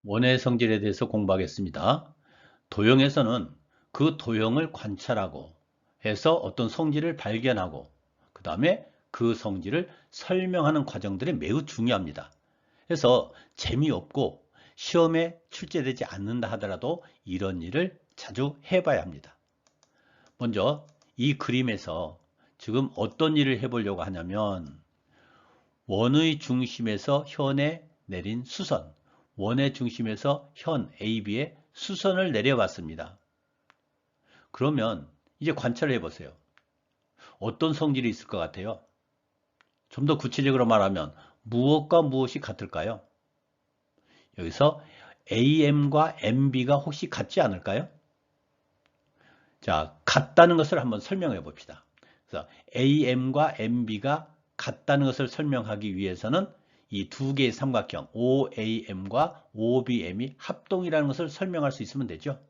원의 성질에 대해서 공부하겠습니다. 도형에서는 그 도형을 관찰하고 해서 어떤 성질을 발견하고 그 다음에 그 성질을 설명하는 과정들이 매우 중요합니다. 그래서 재미없고 시험에 출제되지 않는다 하더라도 이런 일을 자주 해봐야 합니다. 먼저 이 그림에서 지금 어떤 일을 해보려고 하냐면 원의 중심에서 현에 내린 수선, 원의 중심에서 현 AB에 수선을 내려봤습니다. 그러면 이제 관찰을 해보세요. 어떤 성질이 있을 것 같아요? 좀 더 구체적으로 말하면 무엇과 무엇이 같을까요? 여기서 AM과 MB가 혹시 같지 않을까요? 자, 같다는 것을 한번 설명해 봅시다. 그래서 AM과 MB가 같다는 것을 설명하기 위해서는 이 두 개의 삼각형 OAM과 OBM이 합동이라는 것을 설명할 수 있으면 되죠.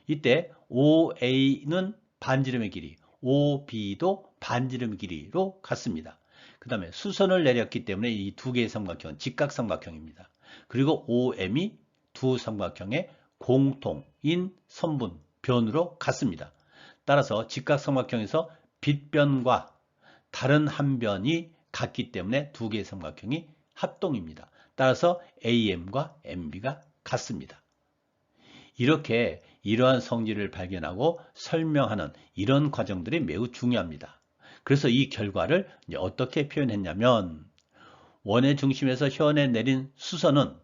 이때 OA는 반지름의 길이, OB도 반지름의 길이로 같습니다. 그 다음에 수선을 내렸기 때문에 이 두 개의 삼각형은 직각삼각형입니다. 그리고 OM이 두 삼각형의 공통인 선분, 변으로 같습니다. 따라서 직각삼각형에서 빗변과 다른 한 변이 같기 때문에 두 개의 삼각형이 합동입니다. 따라서 AM과 MB가 같습니다. 이렇게 이러한 성질을 발견하고 설명하는 이런 과정들이 매우 중요합니다. 그래서 이 결과를 어떻게 표현했냐면 원의 중심에서 현에 내린 수선은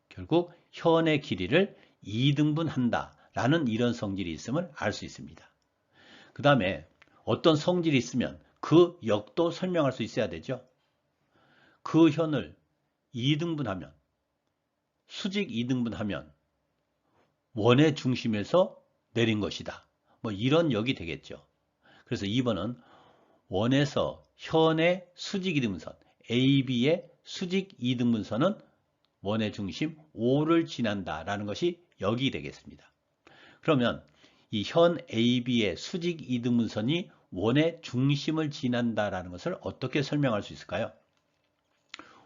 결국 현의 길이를 2등분한다 라는 이런 성질이 있음을 알 수 있습니다. 그 다음에 어떤 성질이 있으면 그 역도 설명할 수 있어야 되죠. 그 현을 2등분하면 수직 2등분하면 원의 중심에서 내린 것이다. 뭐 이런 역이 되겠죠. 그래서 2번은 원에서 현의 수직 2등분선 AB의 수직 2등분선은 원의 중심 O를 지난다 라는 것이 역이 되겠습니다. 그러면 이 현 AB의 수직 2등분선이 원의 중심을 지난다라는 것을 어떻게 설명할 수 있을까요?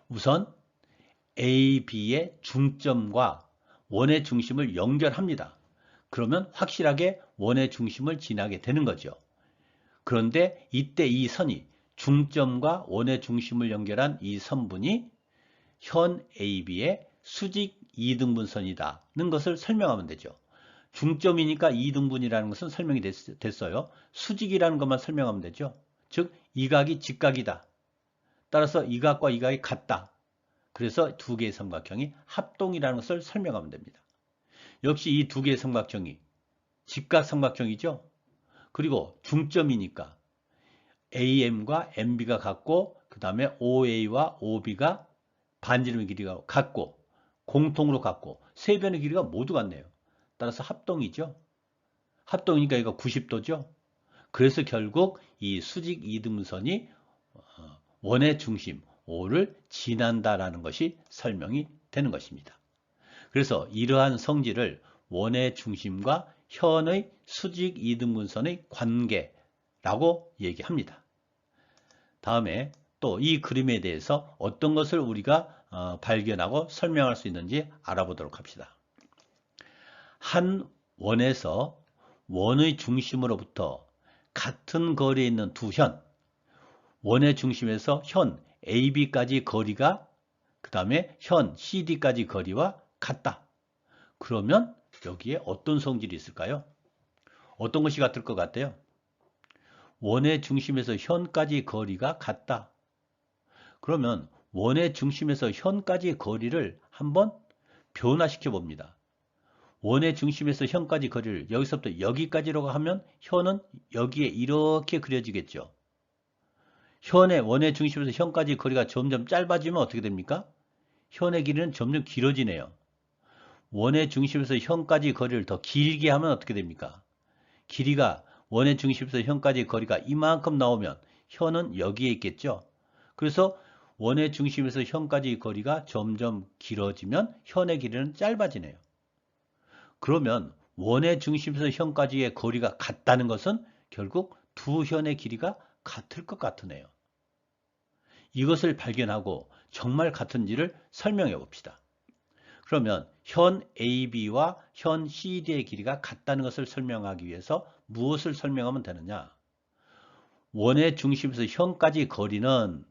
우선 AB의 중점과 원의 중심을 연결합니다. 그러면 확실하게 원의 중심을 지나게 되는 거죠. 그런데 이때 이 선이 중점과 원의 중심을 연결한 이 선분이 현 AB의 수직 2등분선이라는 것을 설명하면 되죠. 중점이니까 2등분이라는 것은 설명이 됐어요. 수직이라는 것만 설명하면 되죠. 즉, 이 각이 직각이다. 따라서 이 각과 이 각이 같다. 그래서 두 개의 삼각형이 합동이라는 것을 설명하면 됩니다. 역시 이 두 개의 삼각형이 직각 삼각형이죠. 그리고 중점이니까 AM과 MB가 같고 그 다음에 OA와 OB가 반지름의 길이가 같고 공통으로 같고 세 변의 길이가 모두 같네요. 따라서 합동이죠. 합동이니까 이거 90도죠. 그래서 결국 이 수직 이등분선이 원의 중심 O를 지난다라는 것이 설명이 되는 것입니다. 그래서 이러한 성질을 원의 중심과 현의 수직 이등분선의 관계라고 얘기합니다. 다음에 또 이 그림에 대해서 어떤 것을 우리가 발견하고 설명할 수 있는지 알아보도록 합시다. 한 원에서 원의 중심으로부터 같은 거리에 있는 두 현, 원의 중심에서 현 AB까지 거리가 그 다음에 현 CD까지 거리와 같다. 그러면 여기에 어떤 성질이 있을까요? 어떤 것이 같을 것 같아요? 원의 중심에서 현까지 거리가 같다. 그러면 원의 중심에서 현까지의 거리를 한번 변화시켜 봅니다. 원의 중심에서 현까지 거리를 여기서부터 여기까지라고 하면 현은 여기에 이렇게 그려지겠죠. 원의 중심에서 현까지 거리가 점점 짧아지면 어떻게 됩니까? 현의 길이는 점점 길어지네요. 원의 중심에서 현까지 거리를 더 길게 하면 어떻게 됩니까? 길이가 원의 중심에서 현까지 거리가 이만큼 나오면 현은 여기에 있겠죠. 그래서 원의 중심에서 현까지 거리가 점점 길어지면 현의 길이는 짧아지네요. 그러면 원의 중심에서 현까지의 거리가 같다는 것은 결국 두 현의 길이가 같을 것 같으네요. 이것을 발견하고 정말 같은지를 설명해 봅시다. 그러면 현 AB와 현 CD의 길이가 같다는 것을 설명하기 위해서 무엇을 설명하면 되느냐? 원의 중심에서 현까지 거리는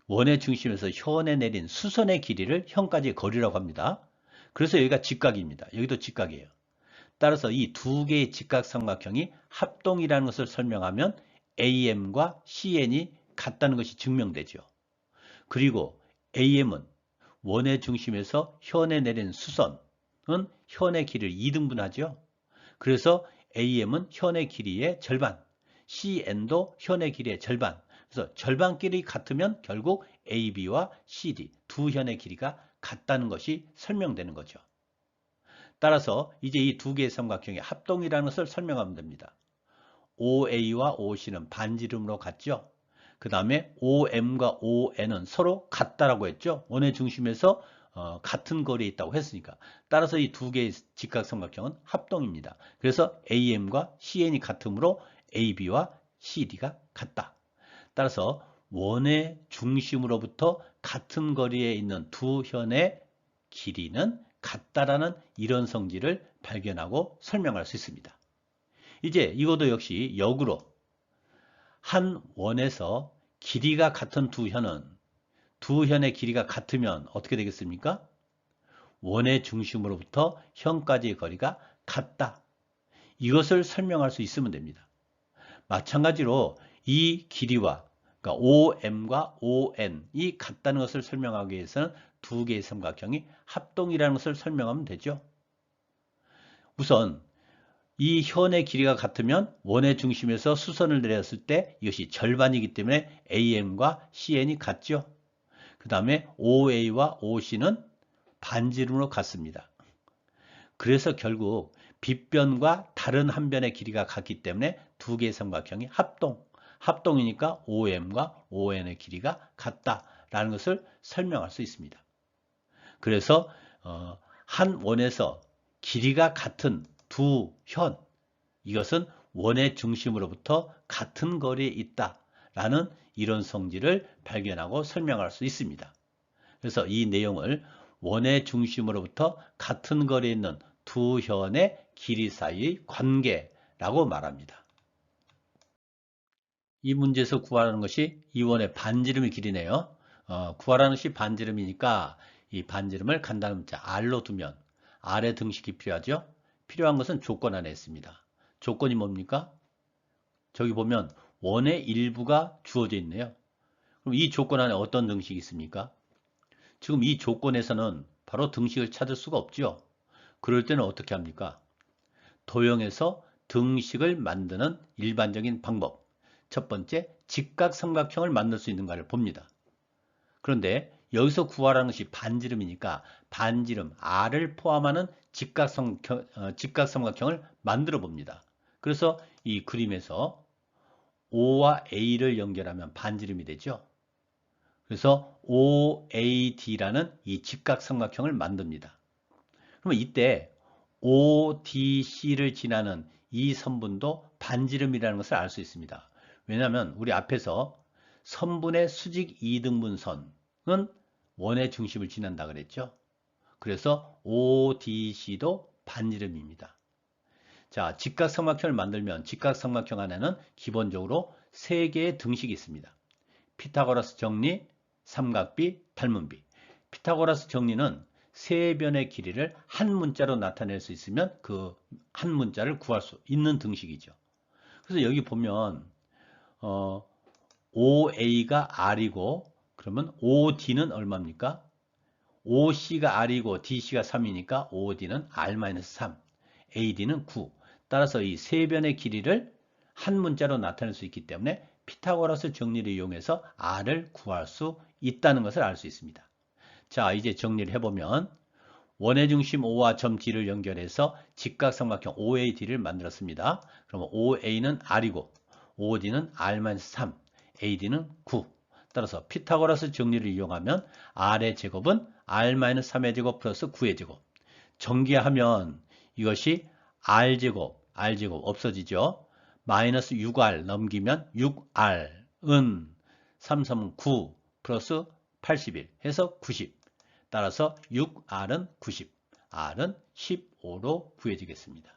원의 중심에서 현에 내린 수선의 길이를 현까지의 거리라고 합니다. 그래서 여기가 직각입니다. 여기도 직각이에요. 따라서 이 두 개의 직각삼각형이 합동이라는 것을 설명하면 AM과 CN이 같다는 것이 증명되죠. 그리고 AM은 원의 중심에서 현에 내린 수선은 현의 길이를 2등분하죠. 그래서 AM은 현의 길이의 절반, CN도 현의 길이의 절반. 그래서 절반끼리 같으면 결국 AB와 CD 두 현의 길이가 같다는 것이 설명되는 거죠. 따라서 이제 이 두 개의 삼각형의 합동이라는 것을 설명하면 됩니다. OA와 OC는 반지름으로 같죠. 그 다음에 OM과 ON은 서로 같다라고 했죠. 원의 중심에서 같은 거리에 있다고 했으니까. 따라서 이 두 개의 직각삼각형은 합동입니다. 그래서 AM과 CN이 같으므로 AB와 CD가 같다. 따라서 원의 중심으로부터 같은 거리에 있는 두 현의 길이는 같다라는 이런 성질을 발견하고 설명할 수 있습니다. 이제 이것도 역시 역으로 한 원에서 길이가 같은 두 현은 두 현의 길이가 같으면 어떻게 되겠습니까? 원의 중심으로부터 현까지의 거리가 같다. 이것을 설명할 수 있으면 됩니다. 마찬가지로 이 길이와 그러니까 OM과 ON이 같다는 것을 설명하기 위해서는 두 개의 삼각형이 합동이라는 것을 설명하면 되죠. 우선 이 현의 길이가 같으면 원의 중심에서 수선을 내렸을 때 이것이 절반이기 때문에 AM과 CN이 같죠. 그 다음에 OA와 OC는 반지름으로 같습니다. 그래서 결국 빗변과 다른 한 변의 길이가 같기 때문에 두 개의 삼각형이 합동이니까 OM과 ON의 길이가 같다라는 것을 설명할 수 있습니다. 그래서 한 원에서 길이가 같은 두 현, 이것은 원의 중심으로부터 같은 거리에 있다라는 이런 성질을 발견하고 설명할 수 있습니다. 그래서 이 내용을 원의 중심으로부터 같은 거리에 있는 두 현의 길이 사이의 관계라고 말합니다. 이 문제에서 구하라는 것이 이 원의 반지름의 길이네요. 구하라는 것이 반지름이니까 이 반지름을 간단한 문자 R로 두면 R의 등식이 필요하죠. 필요한 것은 조건 안에 있습니다. 조건이 뭡니까? 저기 보면 원의 일부가 주어져 있네요. 그럼 이 조건 안에 어떤 등식이 있습니까? 지금 이 조건에서는 바로 등식을 찾을 수가 없죠. 그럴 때는 어떻게 합니까? 도형에서 등식을 만드는 일반적인 방법. 첫 번째, 직각삼각형을 만들 수 있는가를 봅니다. 그런데 여기서 구하라는 것이 반지름이니까 반지름 R을 포함하는 직각삼각형을 만들어 봅니다. 그래서 이 그림에서 O와 A를 연결하면 반지름이 되죠. 그래서 OAD라는 이 직각삼각형을 만듭니다. 그러면 이때 ODC를 지나는 이 선분도 반지름이라는 것을 알 수 있습니다. 왜냐하면 우리 앞에서 선분의 수직 2등분선은 원의 중심을 지난다 그랬죠. 그래서 ODC도 반지름입니다. 자, 직각삼각형을 만들면 직각삼각형 안에는 기본적으로 3개의 등식이 있습니다. 피타고라스 정리, 삼각비, 닮은비. 피타고라스 정리는 세 변의 길이를 한 문자로 나타낼 수 있으면 그 한 문자를 구할 수 있는 등식이죠. 그래서 여기 보면 OA가 R이고 그러면 OD는 얼마입니까? OC가 R이고 DC가 3이니까 OD는 R-3, AD는 9. 따라서 이 세 변의 길이를 한 문자로 나타낼 수 있기 때문에 피타고라스 정리를 이용해서 R을 구할 수 있다는 것을 알 수 있습니다. 자, 이제 정리를 해보면 원의 중심 O와 점 D를 연결해서 직각삼각형 OAD를 만들었습니다. 그러면 OA는 R이고 OD는 R-3, AD는 9. 따라서 피타고라스 정리를 이용하면 R의 제곱은 R-3의 제곱 플러스 9의 제곱. 정리하면 이것이 R제곱 없어지죠. 마이너스 6R 넘기면 6R은 3, 3, 9 플러스 81 해서 90. 따라서 6R은 90, R은 15로 구해지겠습니다.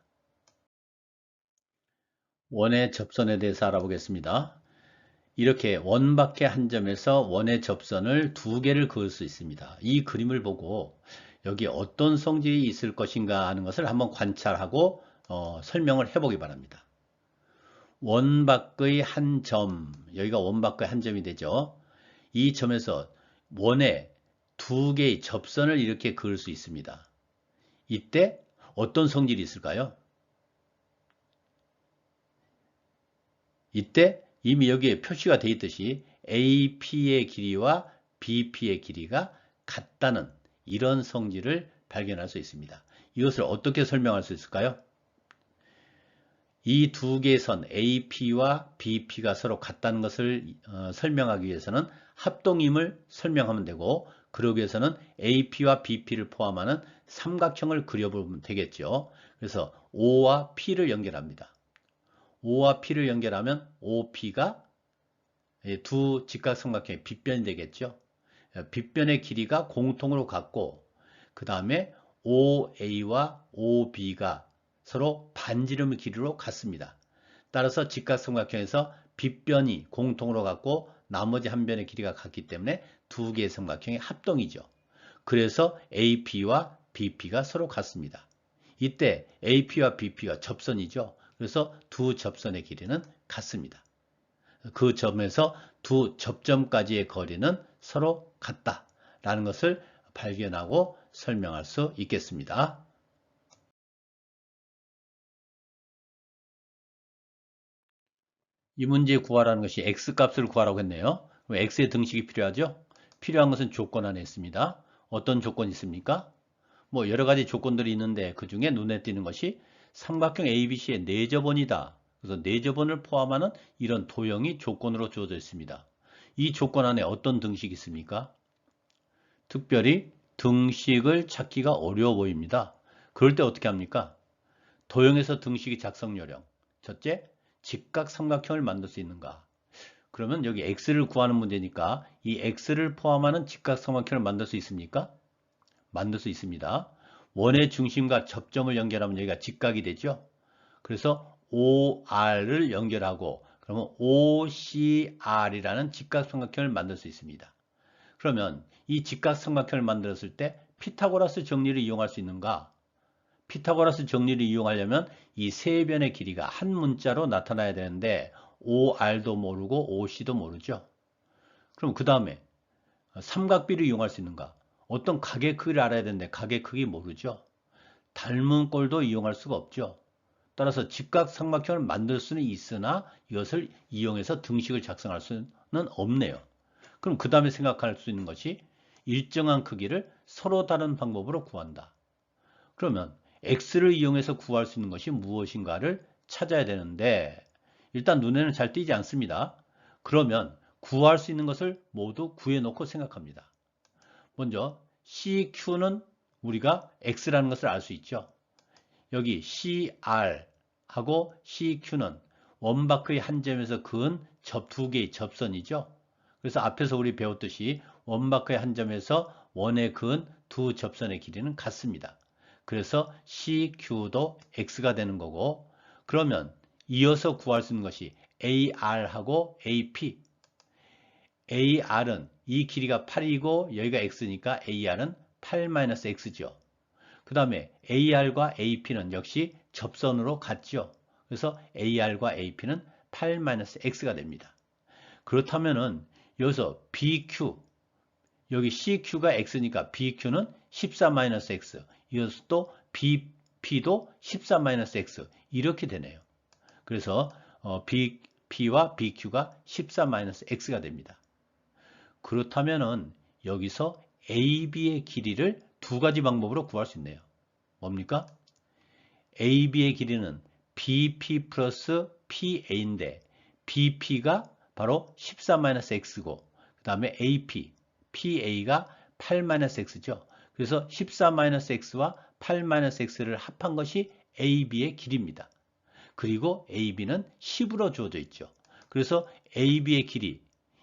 원의 접선에 대해서 알아보겠습니다. 이렇게 원밖에 한 점에서 원의 접선을 두 개를 그을 수 있습니다. 이 그림을 보고 여기 어떤 성질이 있을 것인가 하는 것을 한번 관찰하고 설명을 해보기 바랍니다. 원 밖의 한 점, 여기가 원 밖의 한 점이 되죠. 이 점에서 원의 두 개의 접선을 이렇게 그을 수 있습니다. 이때 어떤 성질이 있을까요? 이때 이미 여기에 표시가 되어 있듯이 AP의 길이와 BP의 길이가 같다는 이런 성질을 발견할 수 있습니다. 이것을 어떻게 설명할 수 있을까요? 이 두 개의 선 AP와 BP가 서로 같다는 것을 설명하기 위해서는 합동임을 설명하면 되고, 그러기 위해서는 AP와 BP를 포함하는 삼각형을 그려보면 되겠죠. 그래서 O와 P를 연결합니다. O와 P를 연결하면 OP가 두 직각삼각형의 빗변이 되겠죠. 빗변의 길이가 공통으로 같고, 그 다음에 OA와 OB가 서로 반지름의 길이로 같습니다. 따라서 직각삼각형에서 빗변이 공통으로 같고 나머지 한 변의 길이가 같기 때문에 두 개의 삼각형의 합동이죠. 그래서 AP와 BP가 서로 같습니다. 이때 AP와 BP가 접선이죠. 그래서 두 접선의 길이는 같습니다. 그 점에서 두 접점까지의 거리는 서로 같다라는 것을 발견하고 설명할 수 있겠습니다. 이 문제 구하라는 것이 x값을 구하라고 했네요. 그럼 x의 등식이 필요하죠? 필요한 것은 조건 안에 있습니다. 어떤 조건이 있습니까? 뭐 여러 가지 조건들이 있는데 그 중에 눈에 띄는 것이 삼각형 ABC의 내접원이다. 그래서 내접원을 포함하는 이런 도형이 조건으로 주어져 있습니다. 이 조건 안에 어떤 등식이 있습니까? 특별히 등식을 찾기가 어려워 보입니다. 그럴 때 어떻게 합니까? 도형에서 등식이 작성 요령. 첫째, 직각삼각형을 만들 수 있는가? 그러면 여기 x를 구하는 문제니까 이 x를 포함하는 직각삼각형을 만들 수 있습니까? 만들 수 있습니다. 원의 중심과 접점을 연결하면 여기가 직각이 되죠. 그래서 OR을 연결하고 그러면 OCR이라는 직각삼각형을 만들 수 있습니다. 그러면 이 직각삼각형을 만들었을 때 피타고라스 정리를 이용할 수 있는가? 피타고라스 정리를 이용하려면 이 세 변의 길이가 한 문자로 나타나야 되는데 OR도 모르고 OC도 모르죠. 그럼 그 다음에 삼각비를 이용할 수 있는가? 어떤 각의 크기를 알아야 되는데 각의 크기 모르죠. 닮은 꼴도 이용할 수가 없죠. 따라서 직각삼각형을 만들 수는 있으나 이것을 이용해서 등식을 작성할 수는 없네요. 그럼 그 다음에 생각할 수 있는 것이 일정한 크기를 서로 다른 방법으로 구한다. 그러면 x를 이용해서 구할 수 있는 것이 무엇인가를 찾아야 되는데 일단 눈에는 잘 띄지 않습니다. 그러면 구할 수 있는 것을 모두 구해놓고 생각합니다. 먼저 CQ는 우리가 x라는 것을 알 수 있죠. 여기 CR하고 CQ는 원바크의 한 점에서 그은 두 개의 접선이죠. 그래서 앞에서 우리 배웠듯이 원바크의 한 점에서 원에 그은 두 접선의 길이는 같습니다. 그래서 CQ도 x가 되는 거고, 그러면 이어서 구할 수 있는 것이 AR하고 AP. AR은 이 길이가 8이고 여기가 x니까 AR은 8-x죠. 그 다음에 AR과 AP는 역시 접선으로 같죠. 그래서 AR과 AP는 8-x가 됩니다. 그렇다면은 여기서 BQ, 여기 CQ가 x니까 BQ는 14-x, 이어서 또 BP도 14-x 이렇게 되네요. 그래서 BP와 BQ가 14-x가 됩니다. 그렇다면은 여기서 AB의 길이를 두 가지 방법으로 구할 수 있네요. 뭡니까? AB의 길이는 BP 플러스 PA인데 BP가 바로 14-x고 그 다음에 AP, PA가 8-x죠. 그래서 14-x와 8-x를 합한 것이 AB의 길이입니다. 그리고 AB는 10으로 주어져 있죠. 그래서 AB의 길이,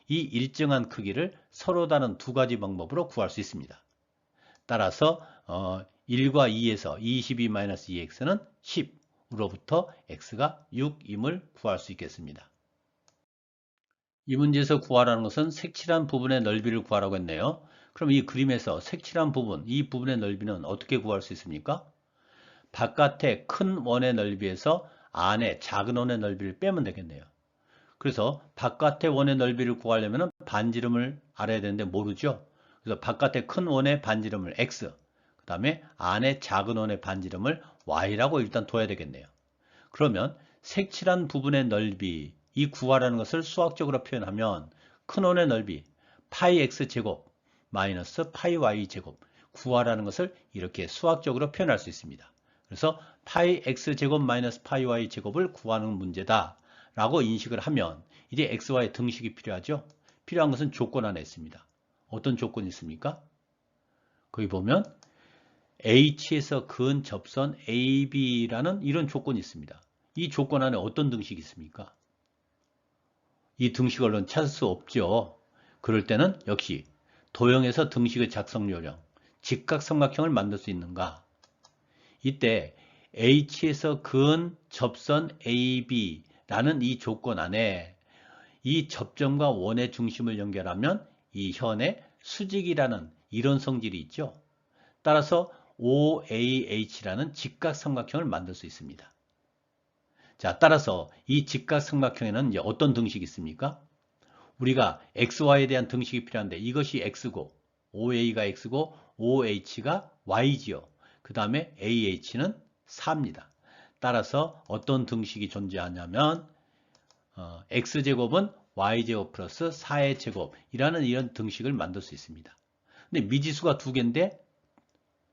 이 일정한 크기를 서로 다른 두 가지 방법으로 구할 수 있습니다. 따라서 1과 2에서 22-2x는 10으로부터 x가 6임을 구할 수 있겠습니다. 이 문제에서 구하라는 것은 색칠한 부분의 넓이를 구하라고 했네요. 그럼 이 그림에서 색칠한 부분, 이 부분의 넓이는 어떻게 구할 수 있습니까? 바깥의 큰 원의 넓이에서 안에 작은 원의 넓이를 빼면 되겠네요. 그래서 바깥의 원의 넓이를 구하려면 반지름을 알아야 되는데 모르죠. 그래서 바깥의 큰 원의 반지름을 x, 그 다음에 안에 작은 원의 반지름을 y라고 일단 둬야 되겠네요. 그러면 색칠한 부분의 넓이, 이 구하라는 것을 수학적으로 표현하면 큰 원의 넓이 파이 x 제곱 마이너스 파이 y 제곱 구하라는 것을 이렇게 수학적으로 표현할 수 있습니다. 그래서 파이 x 제곱 마이너스 파이 y 제곱을 구하는 문제다 라고 인식을 하면 이제 xy의 등식이 필요하죠. 필요한 것은 조건 안에 있습니다. 어떤 조건이 있습니까? 거기 보면 h에서 근 접선 ab라는 이런 조건이 있습니다. 이 조건 안에 어떤 등식이 있습니까? 이 등식을 얼른 찾을 수 없죠. 그럴 때는 역시 도형에서 등식의 작성 요령, 직각삼각형을 만들 수 있는가? 이때 h에서 근 접선 ab라는 이 조건 안에 이 접점과 원의 중심을 연결하면 이 현의 수직이라는 이런 성질이 있죠. 따라서 OAH라는 직각삼각형을 만들 수 있습니다. 자, 따라서 이 직각삼각형에는 이제 어떤 등식이 있습니까? 우리가 XY에 대한 등식이 필요한데 이것이 X고 OA가 X고 OH가 Y지요. 그 다음에 AH는 4입니다. 따라서 어떤 등식이 존재하냐면 X제곱은 Y제곱 플러스 4의 제곱이라는 이런 등식을 만들 수 있습니다. 근데 미지수가 두 개인데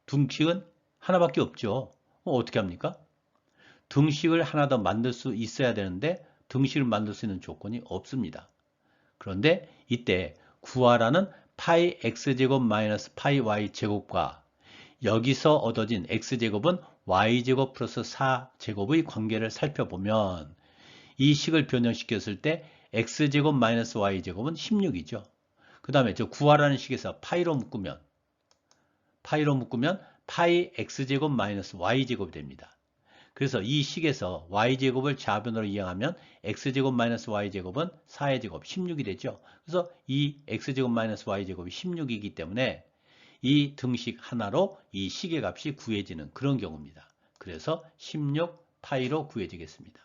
등식은 하나밖에 없죠. 어떻게 합니까? 등식을 하나 더 만들 수 있어야 되는데 등식을 만들 수 있는 조건이 없습니다. 그런데 이때 구하라는 파이 x제곱 마이너스 파이 y제곱과 여기서 얻어진 x제곱은 y제곱 플러스 4제곱의 관계를 살펴보면 이 식을 변형시켰을 때 x제곱 마이너스 y제곱은 16이죠. 그 다음에 저 구하라는 식에서 파이로 묶으면 파이 x제곱 마이너스 y제곱이 됩니다. 그래서 이 식에서 y제곱을 좌변으로 이용하면 x제곱 마이너스 y제곱은 4의 제곱 16이 되죠. 그래서 이 x제곱 마이너스 y제곱이 16이기 때문에 이 등식 하나로 이 식의 값이 구해지는 그런 경우입니다. 그래서 16파이로 구해지겠습니다.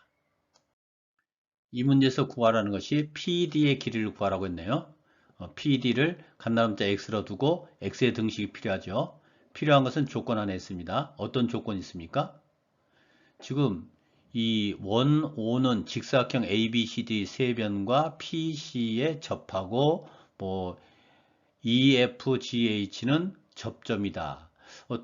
이 문제에서 구하라는 것이 PD의 길이를 구하라고 했네요. PD를 간단문자 x로 두고 x의 등식이 필요하죠. 필요한 것은 조건 안에 있습니다. 어떤 조건이 있습니까? 지금 이 원 O는 직사각형 ABCD 세변과 PC에 접하고 뭐 EFGH는 접점이다.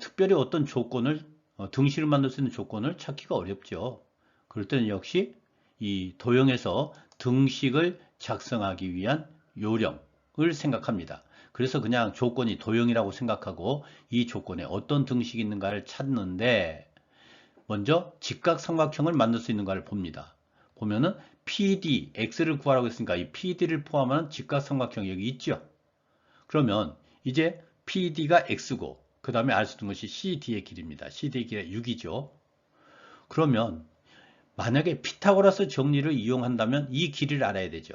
특별히 어떤 조건을 등식을 만들 수 있는 조건을 찾기가 어렵죠. 그럴 때는 역시 이 도형에서 등식을 작성하기 위한 요령을 생각합니다. 그래서 그냥 조건이 도형이라고 생각하고 이 조건에 어떤 등식이 있는가를 찾는데 먼저 직각삼각형을 만들 수 있는가를 봅니다. 보면은 PD, X를 구하라고 했으니까 이 PD를 포함하는 직각삼각형이 여기 있죠. 그러면 이제 PD가 X고 그 다음에 알 수 있는 것이 CD의 길입니다. CD의 길이 6이죠. 그러면 만약에 피타고라스 정리를 이용한다면 이 길이를 알아야 되죠.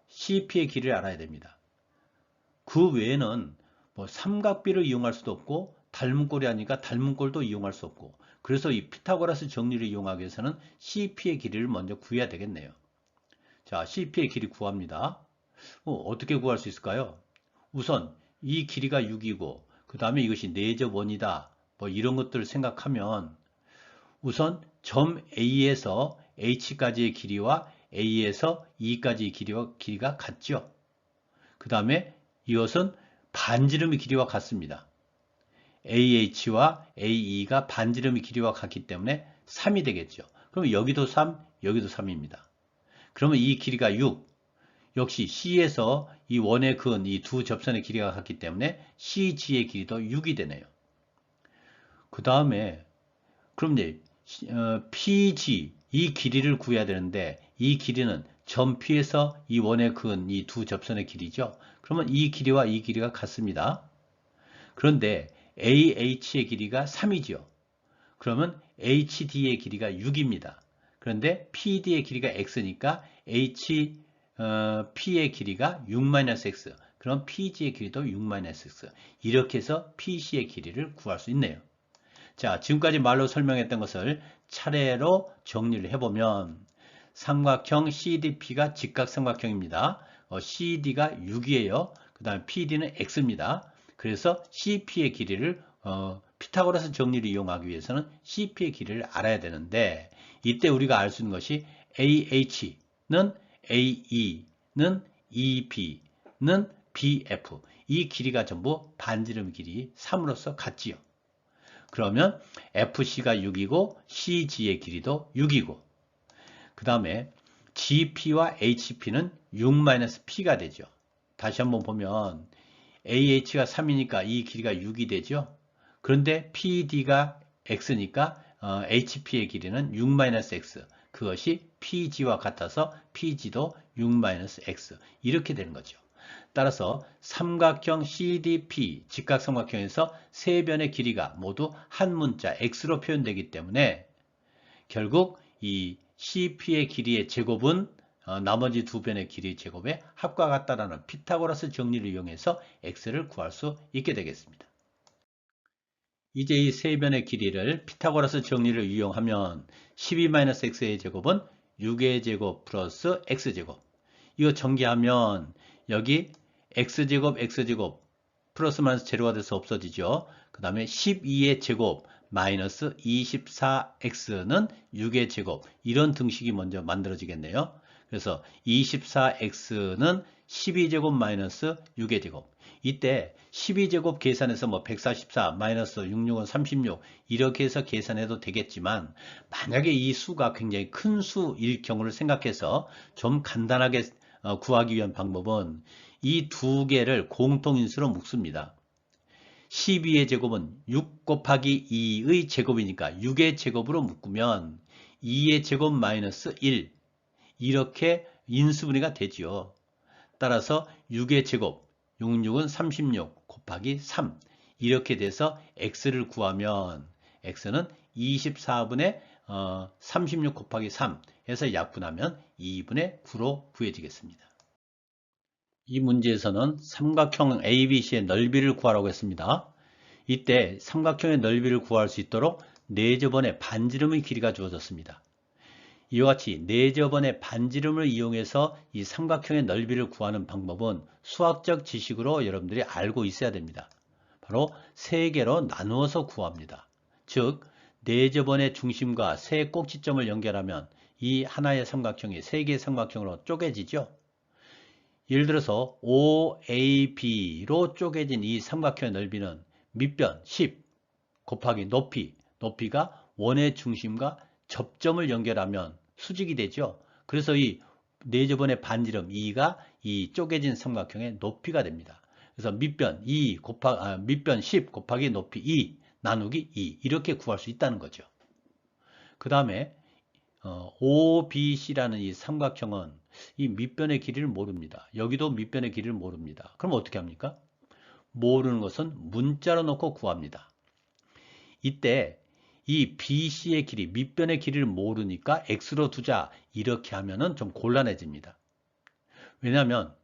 CP의 길이를 알아야 됩니다. 그 외에는 뭐 삼각비를 이용할 수도 없고 닮은꼴이 아니니까 닮은꼴도 이용할 수 없고 그래서 이 피타고라스 정리를 이용하기 위해서는 CP의 길이를 먼저 구해야 되겠네요. 자, CP의 길이 구합니다. 어떻게 구할 수 있을까요? 우선 이 길이가 6이고 그 다음에 이것이 내접원이다. 뭐 이런 것들을 생각하면 우선 점 A에서 H까지의 길이와 A에서 E까지의 길이가 같죠. 그 다음에 이것은 반지름의 길이와 같습니다. AH와 AE가 반지름의 길이와 같기 때문에 3이 되겠죠. 그럼 여기도 3, 여기도 3입니다. 그러면 이 길이가 6. 역시 C에서 이 원의 근, 이 두 접선의 길이가 같기 때문에 CG의 길이도 6이 되네요. 그 다음에 그럼 이제 PG, 이 길이를 구해야 되는데 이 길이는 점 P에서 이 원의 근, 이 두 접선의 길이죠. 그러면 이 길이와 이 길이가 같습니다. 그런데 AH의 길이가 3이죠. 그러면 HD의 길이가 6입니다. 그런데 PD의 길이가 X니까 P의 길이가 6-X. 그럼 PG의 길이도 6-X. 이렇게 해서 PC의 길이를 구할 수 있네요. 자, 지금까지 말로 설명했던 것을 차례로 정리를 해보면 삼각형 CDP가 직각삼각형입니다. CD가 6이에요. 그 다음에 PD는 X입니다. 그래서 CP의 길이를 피타고라스 정리를 이용하기 위해서는 CP의 길이를 알아야 되는데 이때 우리가 알 수 있는 것이 AH는 AE는 EB는 BF 이 길이가 전부 반지름 길이 3으로서 같지요. 그러면 FC가 6이고 CG의 길이도 6이고 그 다음에 GP와 HP는 6-P가 되죠. 다시 한번 보면 AH가 3이니까 이 길이가 6이 되죠. 그런데 PD가 X니까 HP의 길이는 6-X. 그것이 PG와 같아서 PG도 6-X. 이렇게 되는 거죠. 따라서 삼각형 CDP 직각삼각형에서 세 변의 길이가 모두 한 문자 X로 표현되기 때문에 결국 이 CP의 길이의 제곱은 나머지 두 변의 길이의 제곱의 합과 같다라는 피타고라스 정리를 이용해서 X를 구할 수 있게 되겠습니다. 이제 이 세 변의 길이를 피타고라스 정리를 이용하면 12-X의 제곱은 6의 제곱 플러스 X제곱. 이거 전개하면 여기 X제곱 X제곱 플러스 마이너스 제로가 돼서 없어지죠. 그 다음에 12의 제곱 마이너스 24x는 6의 제곱 이런 등식이 먼저 만들어지겠네요. 그래서 24x는 12제곱 마이너스 6의 제곱 이때 12제곱 계산해서 뭐 144 마이너스 66은 36 이렇게 해서 계산해도 되겠지만 만약에 이 수가 굉장히 큰 수일 경우를 생각해서 좀 간단하게 구하기 위한 방법은 이 두 개를 공통인수로 묶습니다. 12의 제곱은 6 곱하기 2의 제곱이니까 6의 제곱으로 묶으면 2의 제곱 마이너스 1 이렇게 인수분해가 되지요. 따라서 6의 제곱 66은 36 곱하기 3 이렇게 돼서 x를 구하면 x는 24분의 36 곱하기 3 해서 약분하면 2분의 9로 구해지겠습니다. 이 문제에서는 삼각형 ABC의 넓이를 구하라고 했습니다. 이때 삼각형의 넓이를 구할 수 있도록 4저번의 반지름의 길이가 주어졌습니다. 이와 같이 4저번의 반지름을 이용해서 이 삼각형의 넓이를 구하는 방법은 수학적 지식으로 여러분들이 알고 있어야 됩니다. 바로 3개로 나누어서 구합니다. 즉 4저번의 중심과 세 꼭지점을 연결하면 이 하나의 삼각형이 3개의 삼각형으로 쪼개지죠. 예를 들어서 OAB로 쪼개진 이 삼각형의 넓이는 밑변 10 곱하기 높이가 원의 중심과 접점을 연결하면 수직이 되죠. 그래서 이 4저번의 반지름 2가 이 쪼개진 삼각형의 높이가 됩니다. 그래서 밑변 10 곱하기 높이 2 나누기 2 이렇게 구할 수 있다는 거죠. 그 다음에 OBC라는 이 삼각형은 이 밑변의 길이를 모릅니다. 여기도 밑변의 길이를 모릅니다. 그럼 어떻게 합니까? 모르는 것은 문자로 놓고 구합니다. 이때 이 BC의 길이, 밑변의 길이를 모르니까 X로 두자 이렇게 하면은 좀 곤란해집니다. 왜냐하면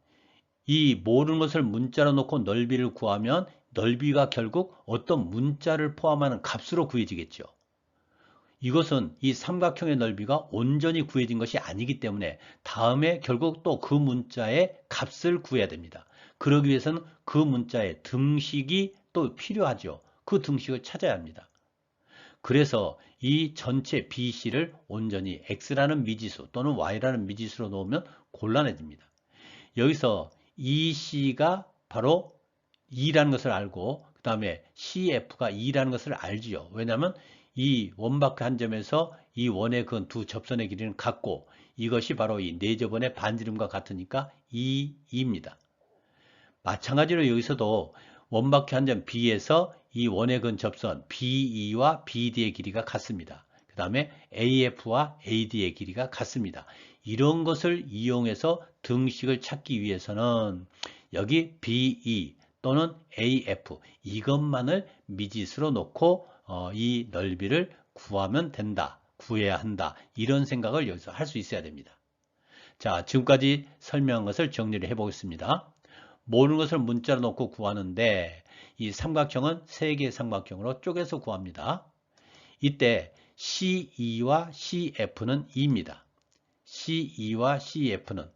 이 모르는 것을 문자로 놓고 넓이를 구하면 넓이가 결국 어떤 문자를 포함하는 값으로 구해지겠죠. 이것은 이 삼각형의 넓이가 온전히 구해진 것이 아니기 때문에 다음에 결국 또 그 문자의 값을 구해야 됩니다. 그러기 위해서는 그 문자의 등식이 또 필요하죠. 그 등식을 찾아야 합니다. 그래서 이 전체 BC를 온전히 X라는 미지수 또는 Y라는 미지수로 놓으면 곤란해집니다. 여기서 EC가 바로 2라는 것을 알고 그 다음에 CF가 2라는 것을 알지요. 왜냐하면 이 원바크 한 점에서 이 원의 그 두 접선의 길이는 같고 이것이 바로 이 4저번의 반지름과 같으니까 2입니다. 마찬가지로 여기서도 원바퀴 한 점 B에서 이 원의 근 접선 BE와 BD의 길이가 같습니다. 그 다음에 AF와 AD의 길이가 같습니다. 이런 것을 이용해서 등식을 찾기 위해서는 여기 BE 또는 AF 이것만을 미지수로 놓고 이 넓이를 구하면 된다. 구해야 한다. 이런 생각을 여기서 할 수 있어야 됩니다. 자, 지금까지 설명한 것을 정리를 해보겠습니다. 모르는 것을 문자로 놓고 구하는데 이 삼각형은 3개의 삼각형으로 쪼개서 구합니다. 이때 CE와 CF는 2입니다. CE와 CF는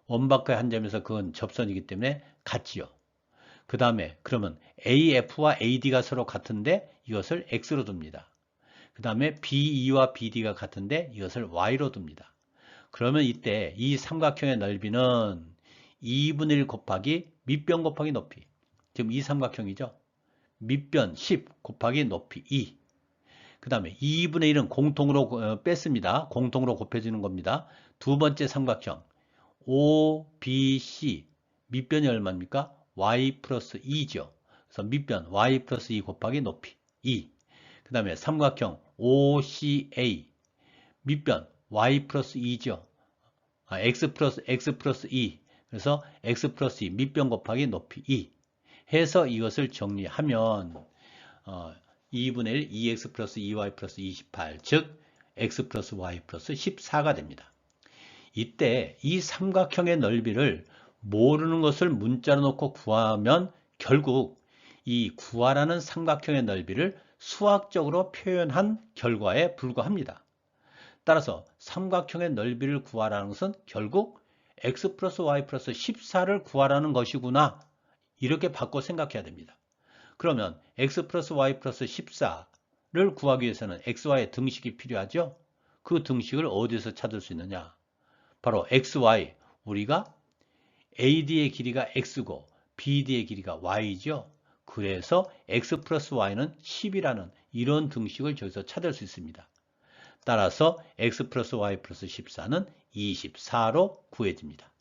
원박과의 한 점에서 그건 접선이기 때문에 같지요. 그 다음에 그러면 AF와 AD가 서로 같은데 이것을 X로 둡니다. 그 다음에 BE와 BD가 같은데 이것을 Y로 둡니다. 그러면 이때 이 삼각형의 넓이는 2분의 1 곱하기 밑변 곱하기 높이. 지금 이 삼각형이죠. 밑변 10 곱하기 높이 2. 그 다음에 2분의 1은 공통으로 뺐습니다. 공통으로 곱해지는 겁니다. 두 번째 삼각형 OBC 밑변이 얼마입니까? Y 플러스 2죠. 그래서 밑변 Y 플러스 2 곱하기 높이 2. 그 다음에 삼각형 OCA 밑변 Y 플러스 2죠. X 플러스 2. 그래서 X 플러스 2 밑변 곱하기 높이 2. 해서 이것을 정리하면 2분의 1 2x 플러스 2y 플러스 28 즉 x 플러스 y 플러스 14가 됩니다. 이때 이 삼각형의 넓이를 모르는 것을 문자로 놓고 구하면 결국 이 구하라는 삼각형의 넓이를 수학적으로 표현한 결과에 불과합니다. 따라서 삼각형의 넓이를 구하라는 것은 결국 x 플러스 y 플러스 14를 구하라는 것이구나 이렇게 바꿔 생각해야 됩니다. 그러면 x 플러스 y 플러스 14를 구하기 위해서는 xy의 등식이 필요하죠. 그 등식을 어디서 찾을 수 있느냐. 바로 xy, 우리가 AD의 길이가 x고 BD의 길이가 y죠. 그래서 x 플러스 y는 10이라는 이런 등식을 저기서 찾을 수 있습니다. 따라서 x 플러스 y 플러스 14는 24로 구해집니다.